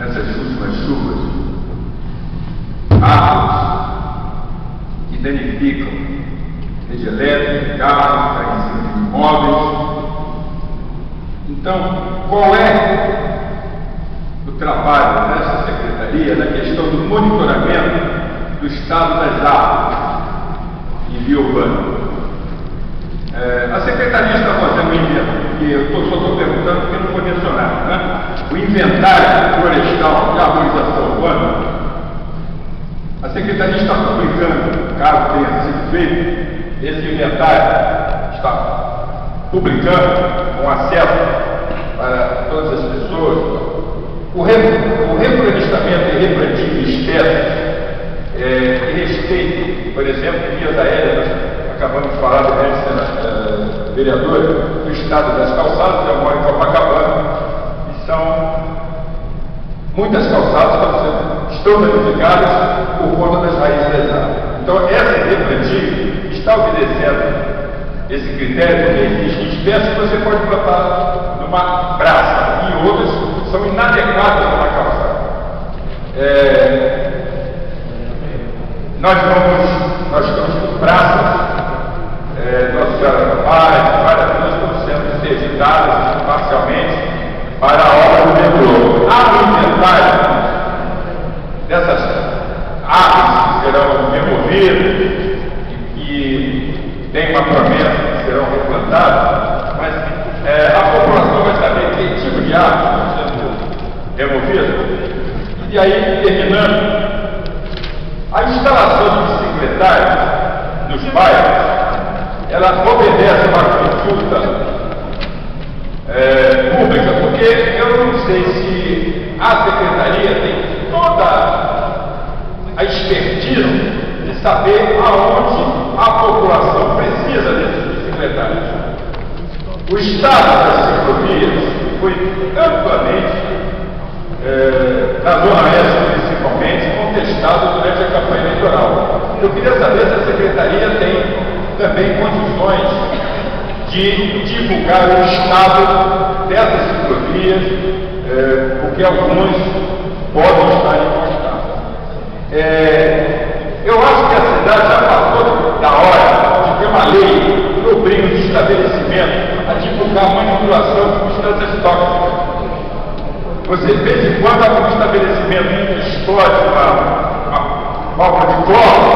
nessas últimas chuvas, árvores que danificam rede elétrica, carros, caem em cima de imóveis. Então, qual é o trabalho dessa secretaria na questão do monitoramento do estado das árvores em via urbana? A secretaria está fazendo um inventário, que eu só estou perguntando porque não foi mencionado, né? O inventário florestal de arborização urbana. A secretaria está publicando, caso tenha sido feito, esse inventário está publicando com acesso para todas as pessoas. O reflorestamento e replantio de espécies que respeitem, por exemplo, vias aéreas. Acabamos de falar antes, vereadora, do estado das calçadas. Eu moro em Copacabana e são muitas calçadas que estão danificadas por conta das raízes das árvores. Então, essa replantio está obedecendo esse critério, porque existem espécies que você pode plantar numa praça e outras são inadequadas numa calçada. Nós estamos com praças, Nossa Senhora da Paz, várias coisas estão sendo interditadas parcialmente para a obra do metrô. Há um inventário dessas árvores que serão removidas e tem uma promessa que serão replantadas, mas a população vai saber que tipo de árvore está sendo removida. E aí, terminando, a instalação de bicicletários nos bairros, ela obedece a uma consulta pública, porque eu não sei se a secretaria tem toda a expertise de saber aonde a população precisa desses bicicletários. O estado das ciclovias foi amplamente, na Zona Oeste principalmente, contestado durante a campanha eleitoral. Eu queria saber se a secretaria tem também condições de divulgar o estado dessas ciclovias, porque alguns podem estar encostados. Eu acho que a cidade já passou da hora de ter uma lei que obriga os estabelecimentos a divulgar a manipulação de substâncias tóxicas. Você, de vez em quando, algum estabelecimento explode uma válvula de cloro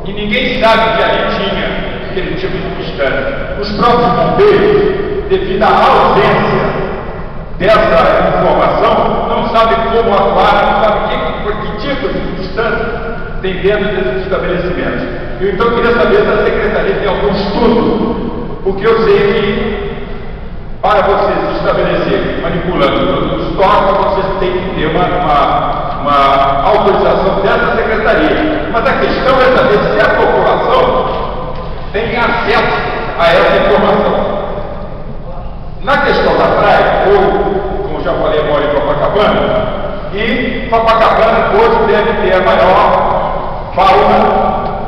e ninguém sabe que ali tinha aquele tipo de substância. Os próprios bombeiros, devido à ausência dessa informação, não sabem como atuar, não sabem que tipo de substância tem dentro desses estabelecimentos. Eu então queria saber se a secretaria tem algum estudo, porque eu sei que para você se estabelecer manipulando produtos tóxicos, você tem que ter uma autorização dessa secretaria. Mas a questão é saber se a população tem acesso a essa informação. Na questão da praia, ou, como já falei, moro em Copacabana, e Copacabana hoje deve ter a maior fauna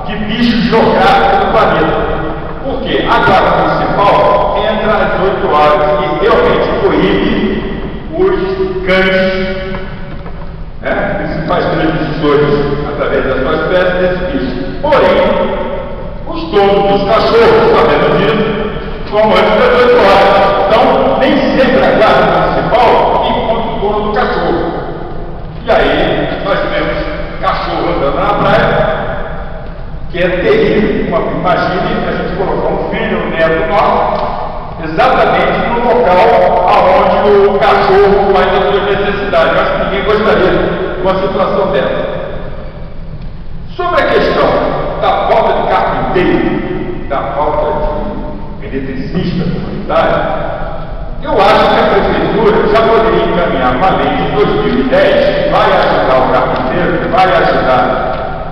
de bichos geográficos do planeta. Porque a guarda municipal entra às 8 horas e realmente proíbe os cães, principais transmissores através das suas espécies desse bicho. Porém, os donos dos cachorros, sabendo disso, vão antes das 8 horas. Então, nem sempre a guarda municipal encontra o dono do cachorro. E aí, nós temos cachorro andando na praia, que é terrível. Imagine a gente colocar um filho, um neto nosso, exatamente no local aonde o cachorro faz as suas necessidades. Eu acho que ninguém gostaria de uma situação dessa. Sobre a questão da falta de carpinteiro, da falta de eletricista comunitário, eu acho que a prefeitura já poderia encaminhar uma lei de 2010 que vai ajudar o carpinteiro, que vai ajudar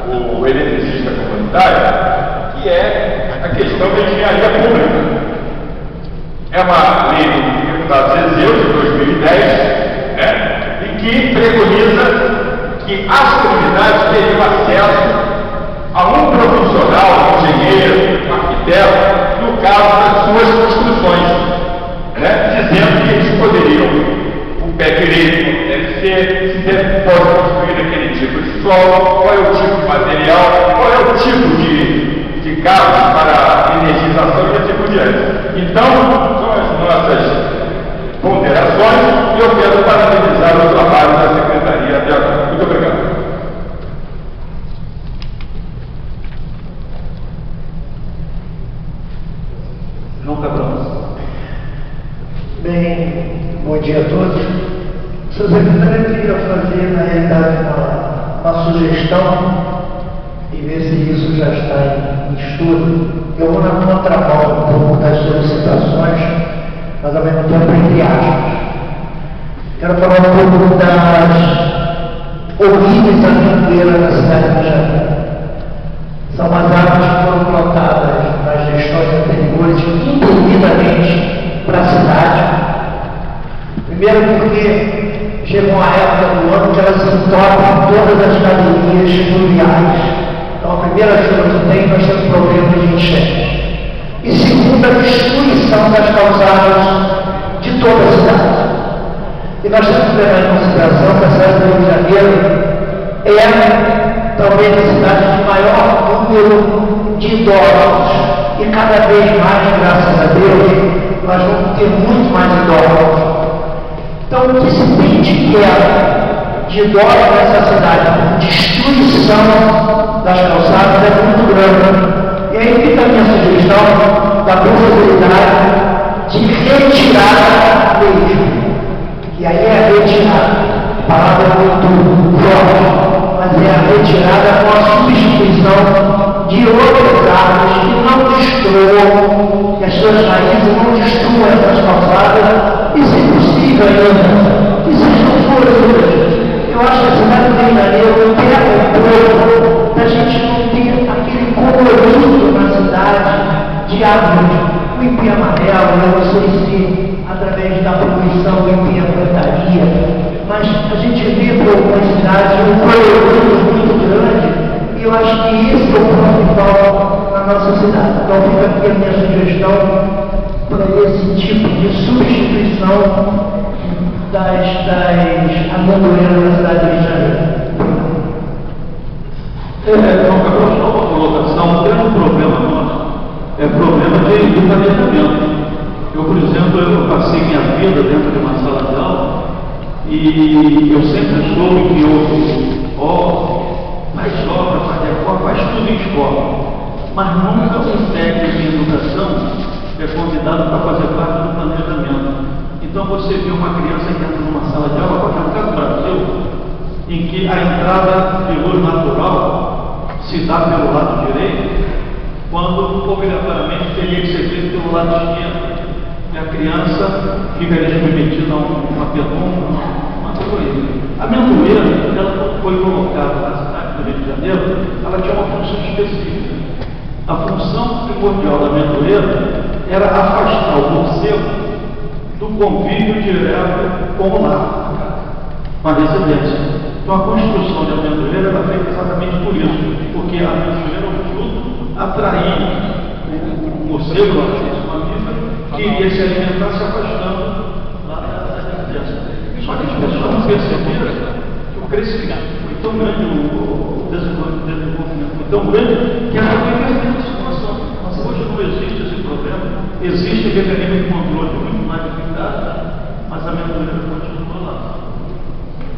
o eletricista comunitário, que é a questão da engenharia pública. É uma lei do deputado Zezeu de 2010, e que preconiza que as comunidades teriam acesso a um profissional, um engenheiro, um arquiteto, no caso das suas construções, dizendo que eles poderiam, o pé direito como deve ser, se deve, pode construir aquele tipo de solo, qual é o tipo de material, qual é o tipo de cabos para energização e assim por diante. Então, são as nossas ponderações e eu quero parabenizar o trabalho da Secretaria até agora. Muito obrigado. João Cabral. Bem, bom dia a todos. Sr. Secretário, eu queria fazer, na realidade, uma sugestão e ver se isso já está em estudo. Eu vou na contramão um pouco das solicitações, mas ao mesmo tempo entre aspas. Quero falar um pouco das origens da pingueira na cidade de Janeiro. São as árvores que foram plantadas nas gestões anteriores indevidamente para a cidade. Primeiro porque chegou uma época do ano que elas se entopem todas as galerias fluviais. Então a primeira chuva que tem, nós temos problema de enchente. E segundo, a destruição das calçadas de toda a cidade. E nós temos que levar em consideração que a cidade do Rio de Janeiro é talvez a cidade de maior número de idosos. E cada vez mais, graças a Deus, nós vamos ter muito mais idosos. Então, o que se tem de queda de idosos nessa cidade, por destruição das calçadas, é muito grande. E aí fica a minha sugestão da possibilidade de retirada mesmo. E aí é a retirada, palavra muito forte, mas é a retirada com a substituição de outras árvores que não destruam, que as suas raízes não destruam essas calçadas, e se possível ainda, que sejam floridas. Eu acho que a cidade do Rio de Janeiro pega um pouco da gente não ter aquele colorido na cidade de árvores. O empim amarelo, eu não sei se através da poluição o empim afetaria, mas a gente vê por algumas cidades um colorido muito grande, e eu acho que esse é o ponto vital na nossa cidade. Então fica aqui a minha sugestão para esse tipo de substituição das amendoeiras da cidade do Rio de Janeiro. João Cabral, só uma colocação, tem um problema nosso, é problema de planejamento. Eu, por exemplo, eu passei minha vida dentro de uma sala de aula e eu sempre soube que faz obra, faz reforma, faz tudo em escola, mas nunca um técnico em educação é convidado para fazer parte do planejamento. Então você vê uma criança que entra numa sala de aula, qualquer lugar do Brasil, em que a entrada de luz natural se dá pelo lado direito, quando obrigatoriamente teria que ser feito pelo lado esquerdo. E a criança fica submetida a uma penumbra, uma coisa. A amendoeira, ela foi colocada na cidade do Rio de Janeiro, ela tinha uma função específica. A função primordial da amendoeira era afastar o morcego do convívio direto com o lar, com a residência. Então a construção de amendoeira era feita exatamente por isso, porque a amendoeira é um fruto atrair o morcego, esse mamífero, que iria se alimentar se afastando lá da residência. Só que as pessoas não perceberam que o crescimento foi tão grande, o desenvolvimento foi tão grande, que ela foi perdendo a situação. Mas hoje não existe esse problema, existe mecanismo de controle muito mais eficaz, mas a amendoeira continua lá.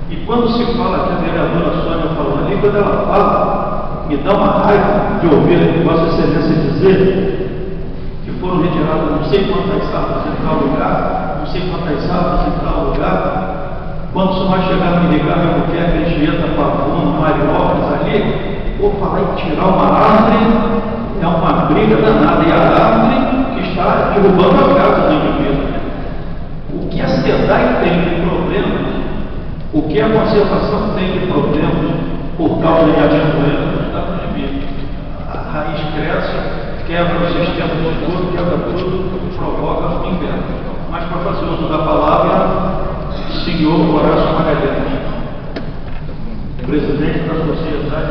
E quando se fala que a vereadora Sônia falou ali, quando ela fala, me dá uma raiva de ouvir Vossa Excelência dizer que foram retiradas não sei quantas árvores em tal lugar, não sei quantas árvores em tal lugar. Quando se vai chegar no ligar, porque a Anchieta, Pavuna, Mariópolis ali, vou falar em tirar uma árvore, é uma briga danada, e a árvore que está derrubando a casa do indivíduo. O que a SEDAI tem de problemas, o que a conservação tem de problemas por causa de amendoeira, não está proibido. A raiz cresce, quebra o sistema de tudo, quebra tudo, provoca o inverno. Mas para fazer uso da palavra, senhor Horácio Magalhães, presidente da Sociedade